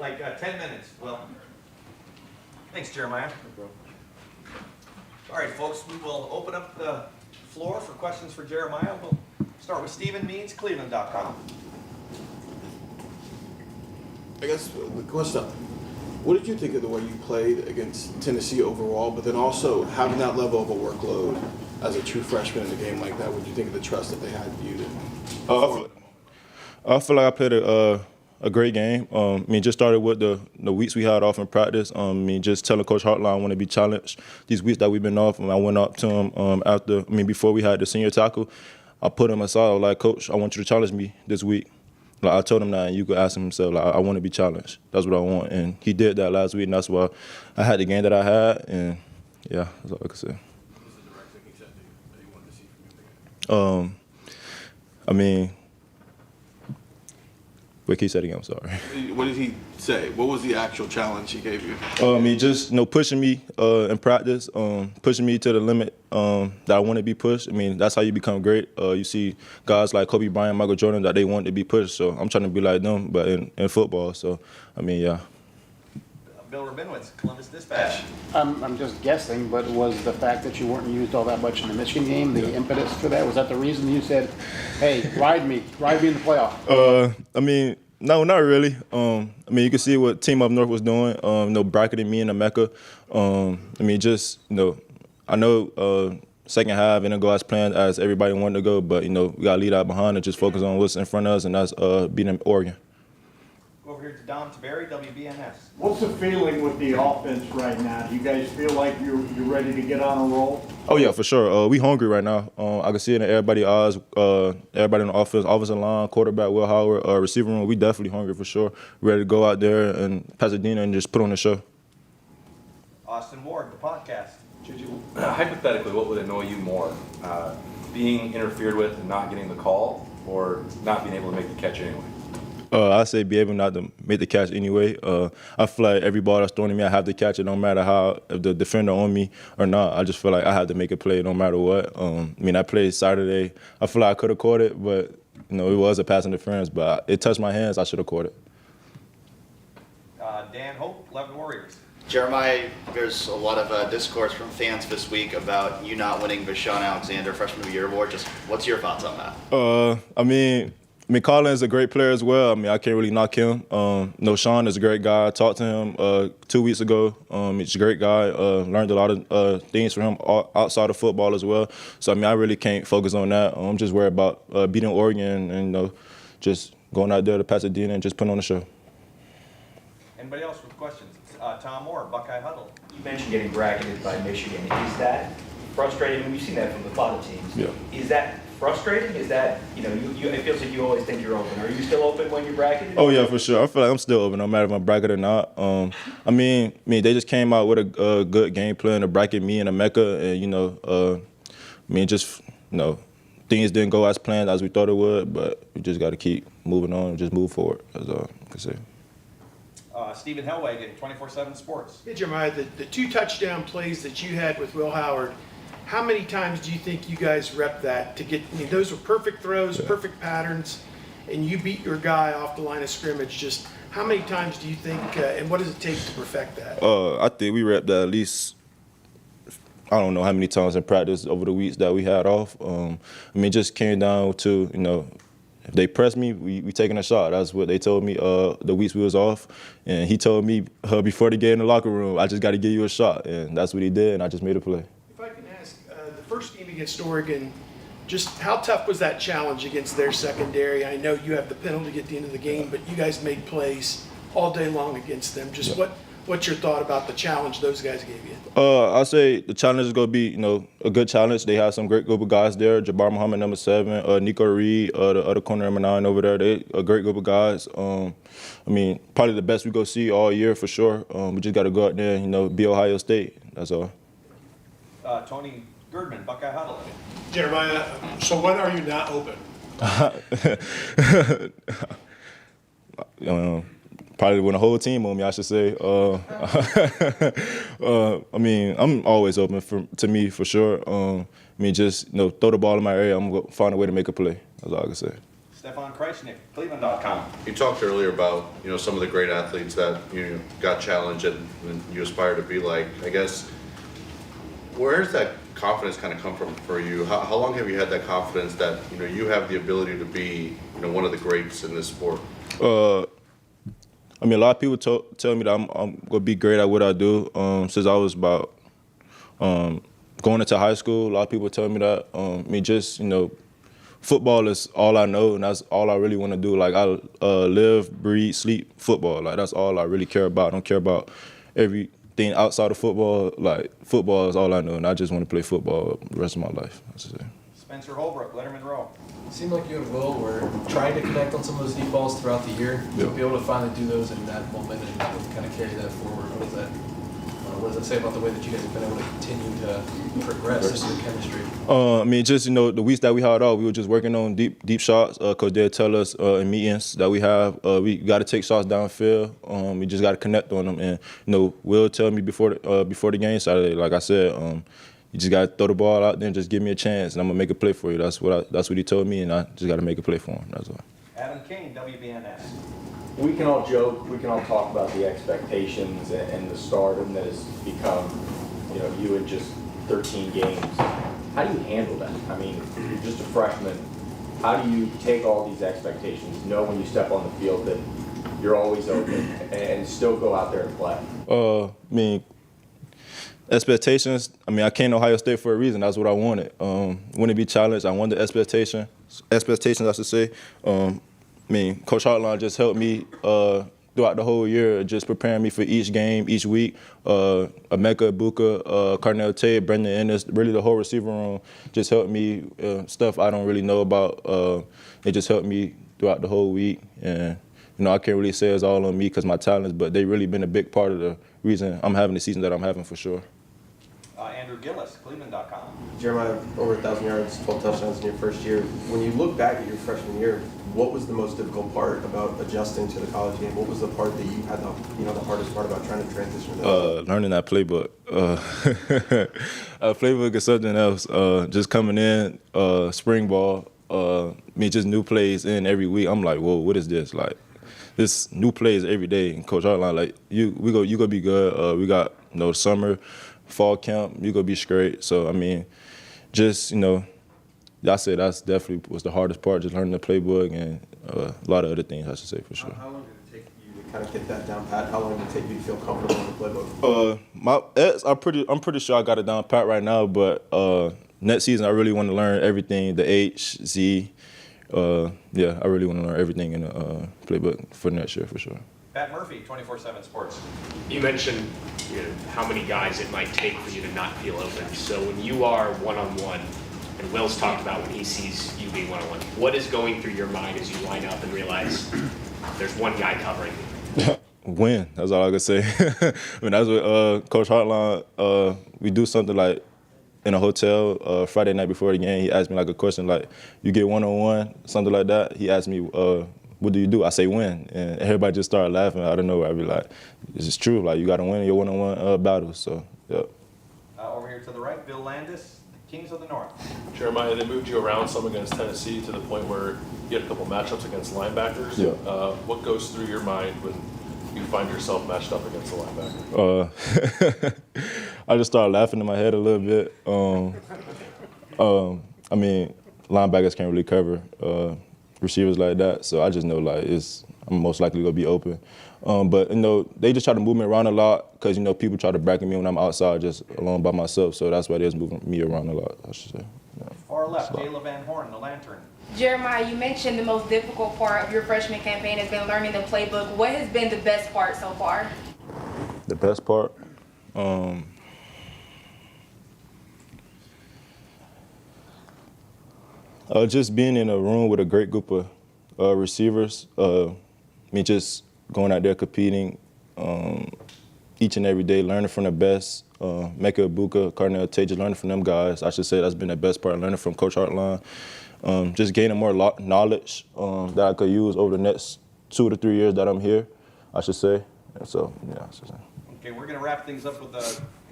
like 10 minutes. Well, thanks, Jeremiah. All right, folks, we will open up the floor for questions for Jeremiah. We'll start with Stephen Means, Cleveland.com. I guess the question, what did you think of the way you played against Tennessee overall, but then also having that level of a workload as a true freshman in a game like that? What did you think of the trust that they had in you? I feel like I played a great game. I mean, just started with the weeks we had off in practice. I mean, just telling Coach Hartline I want to be challenged. These weeks that we've been off, I went up to him before we had the senior tackle. I put him aside. I was like, Coach, I want you to challenge me this week. Like I told him that, and you could ask him himself. Like I want to be challenged. That's what I want, and he did that last week, and that's why I had the game that I had, and yeah, that's all I could say. What was the direct thing he said to you that you wanted to see from you? I mean, wait, can you say it again? I'm sorry. What did he say? What was the actual challenge he gave you? He just pushing me in practice, pushing me to the limit that I want to be pushed. I mean, that's how you become great. You see guys like Kobe Bryant, Michael Jordan, that they want to be pushed. So I'm trying to be like them, but in football. So, I mean, yeah. Bill Rabinowitz, Columbus Dispatch. I'm just guessing, but was the fact that you weren't used all that much in the Michigan game the impetus for that? Was that the reason you said, hey, ride me in the playoff? I mean, no, not really. I mean, you can see what Team Up North was doing, bracketing me in the Mecca. I mean, just, I know second half didn't go as planned as everybody wanted to go, but, we got to lead out behind and just focus on what's in front of us, and that's beating Oregon. Go over here to Dom Taberry, WBNS. What's the feeling with the offense right now? Do you guys feel like you're ready to get on a roll? Oh, yeah, for sure. We hungry right now. I can see it in everybody's eyes. Everybody in the offensive line, quarterback, Will Howard, receiver room, we definitely hungry for sure. Ready to go out there and Pasadena and just put on the show. Austin Ward, the podcast. Hypothetically, what would annoy you more? Being interfered with and not getting the call, or not being able to make the catch anyway? I say be able not to make the catch anyway. I feel like every ball that's thrown to me, I have to catch it no matter how, if the defender on me or not. I just feel like I have to make a play no matter what. I mean, I played Saturday. I feel like I could have caught it, but, it was a pass interference, but it touched my hands. I should have caught it. Dan Hope, 11 Warriors. Jeremiah, there's a lot of discourse from fans this week about you not winning the Sean Alexander Freshman of the Year award. Just what's your thoughts on that? I mean, Colin is a great player as well. I mean, I can't really knock him. Sean is a great guy. I talked to him 2 weeks ago. He's a great guy. Learned a lot of things from him outside of football as well. So, I mean, I really can't focus on that. I'm just worried about beating Oregon and, just going out there to Pasadena and just putting on the show. Anybody else with questions? Tom Moore, Buckeye Huddle. You mentioned getting bracketed by Michigan. Is that frustrating? I mean, we've seen that from the FATA teams. Yeah. Is that frustrating? Is that, it feels like you always think you're open. Are you still open when you're bracketed? Oh, yeah, for sure. I feel like I'm still open no matter if I'm bracketed or not. I mean, they just came out with a good game plan to bracket me in a Mecca. And, things didn't go as planned as we thought it would, but we just got to keep moving on and just move forward, as I can say. Stephen Hellwagen, 24/7 Sports. Hey, Jeremiah, the 2 touchdown plays that you had with Will Howard, how many times do you think you guys rep that to get, those were perfect throws, perfect patterns, and you beat your guy off the line of scrimmage. Just how many times do you think, and what does it take to perfect that? I think we repped that at least, I don't know how many times in practice over the weeks that we had off. It just came down to, if they press me, we taking a shot. That's what they told me the weeks we was off. And he told me before the game in the locker room, I just got to give you a shot. And that's what he did, and I just made a play. If I can ask, the first game against Oregon, just how tough was that challenge against their secondary? I know you have the penalty at the end of the game, but you guys made plays all day long against them. Just what's your thought about the challenge those guys gave you? I'll say the challenge is going to be, a good challenge. They have some great group of guys there. Jabbar Muhammad, number 7, Nico Reed, the other corner, number 9 over there. They a great group of guys. Probably the best we go see all year for sure. We just got to go out there and, be Ohio State. That's all. Tony Girdman, Buckeye Huddle. Jeremiah, so when are you not open? Probably when the whole team on me, I should say. I'm always open to me for sure. Just throw the ball in my area. I'm gonna find a way to make a play. That's all I can say. Stefan Kreisnick, Cleveland.com. You talked earlier about, some of the great athletes that you got challenged and you aspire to be like. I guess, where does that confidence kind of come from for you? How long have you had that confidence that, you have the ability to be, one of the greats in this sport? I mean, a lot of people tell me that I'm gonna be great at what I do. Since I was about going into high school, a lot of people tell me that. Football is all I know, and that's all I really want to do. Like, I live, breathe, sleep football. Like, that's all I really care about. I don't care about everything outside of football. Like, football is all I know, and I just want to play football the rest of my life, I should say. Spencer Holbrook, Letterman Row. It seemed like you and Will were trying to connect on some of those deep balls throughout the year. Yeah. To be able to finally do those in that moment and kind of carry that forward, what does that say about the way that you guys have been able to continue to progress into the chemistry? The weeks that we had off, we were just working on deep shots. Coach they'll tell us in meetings that we have, we got to take shots downfield. We just got to connect on them. And Will tell me before the game Saturday, like I said, you just got to throw the ball out there and just give me a chance, and I'm gonna make a play for you. That's what he told me, and I just got to make a play for him. That's all. Adam King, WBNS. We can all joke, we can all talk about the expectations and the stardom that has become, you in just 13 games. How do you handle that? I mean, you're just a freshman. How do you take all these expectations, know when you step on the field that you're always open, and still go out there and play? Expectations, I came to Ohio State for a reason. That's what I wanted. Wanted to be challenged. I wanted the expectations, I should say. Coach Hartline just helped me throughout the whole year, just preparing me for each game, each week. Emeka Ibuka, Carnell Tate, Brendan Ennis, really the whole receiver room just helped me, stuff I don't really know about. It just helped me throughout the whole week. And, I can't really say it's all on me because my talents, but they really been a big part of the reason I'm having the season that I'm having for sure. Andrew Gillis, Cleveland.com. Jeremiah, over 1,000 yards, 12 touchdowns in your first year. When you look back at your freshman year, what was the most difficult part about adjusting to the college game? What was the part that you had the hardest part about trying to transition to that? Learning that playbook. Playbook is something else. Just coming in, spring ball, just new plays in every week. I'm like, whoa, what is this? Like, this new plays every day. And Coach Hartline, like, you gonna be good. We got summer, fall camp. You gonna be straight. So I said that's definitely was the hardest part, just learning the playbook and a lot of other things, I should say, for sure. How long did it take you to kind of get that down pat? How long did it take you to feel comfortable in the playbook? I'm pretty sure I got it down pat right now, but next season I really want to learn everything, the H, Z. I really want to learn everything in the playbook for next year, for sure. Pat Murphy, 24/7 Sports. You mentioned how many guys it might take for you to not feel open. So when you are one-on-one, and Will's talked about when he sees you being one-on-one, what is going through your mind as you line up and realize there's one guy covering me? Win. That's all I can say. That's what Coach Hartline, we do something like in a hotel Friday night before the game. He asked me like a question like, you get one-on-one, something like that. He asked me, what do you do? I say win. And everybody just started laughing out of nowhere. I'd be like, this is true. Like, you got to win your one-on-one battles. So, yeah. Over here to the right, Bill Landis, Kings of the North. Jeremiah, they moved you around some against Tennessee to the point where you had a couple matchups against linebackers. Yeah. What goes through your mind when you find yourself matched up against a linebacker? I just started laughing in my head a little bit. Linebackers can't really cover receivers like that, so I just know I'm most likely gonna be open. But they just try to move me around a lot because people try to bracket me when I'm outside just alone by myself. So that's why they're moving me around a lot, I should say. Yeah. Far left, Jayla Van Horn, the Lantern. Jeremiah, you mentioned the most difficult part of your freshman campaign has been learning the playbook. What has been the best part so far? The best part? Just being in a room with a great group of receivers. Just going out there competing each and every day, learning from the best. Emeka Ibuka, Carnell Tate, just learning from them guys. I should say that's been the best part, learning from Coach Hartline. Just gaining more knowledge that I could use over the next 2 to 3 years that I'm here, I should say. So, yeah, I should say. Okay, we're going to wrap things up with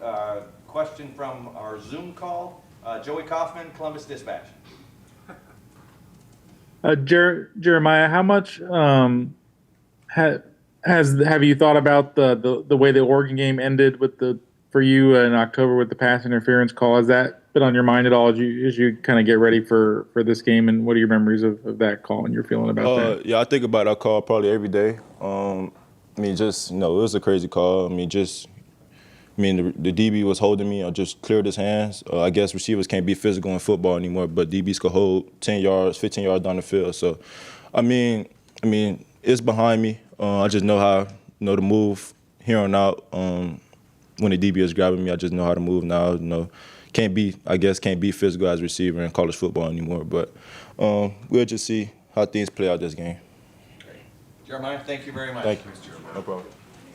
a question from our Zoom call. Joey Kaufman, Columbus Dispatch. Jeremiah, how much have you thought about the way the Oregon game ended for you in October with the pass interference call? Has that been on your mind at all as you kind of get ready for this game? And what are your memories of that call and your feeling about that? Yeah, I think about that call probably every day. I mean, just it was a crazy call. The DB was holding me. I just cleared his hands. I guess receivers can't be physical in football anymore, but DBs could hold 10 yards, 15 yards down the field. So, I mean, it's behind me. I just know how to move here on out. When the DB is grabbing me, I just know how to move now. Can't be physical as a receiver in college football anymore. But we'll just see how things play out this game. Jeremiah, thank you very much. Thank you. No problem.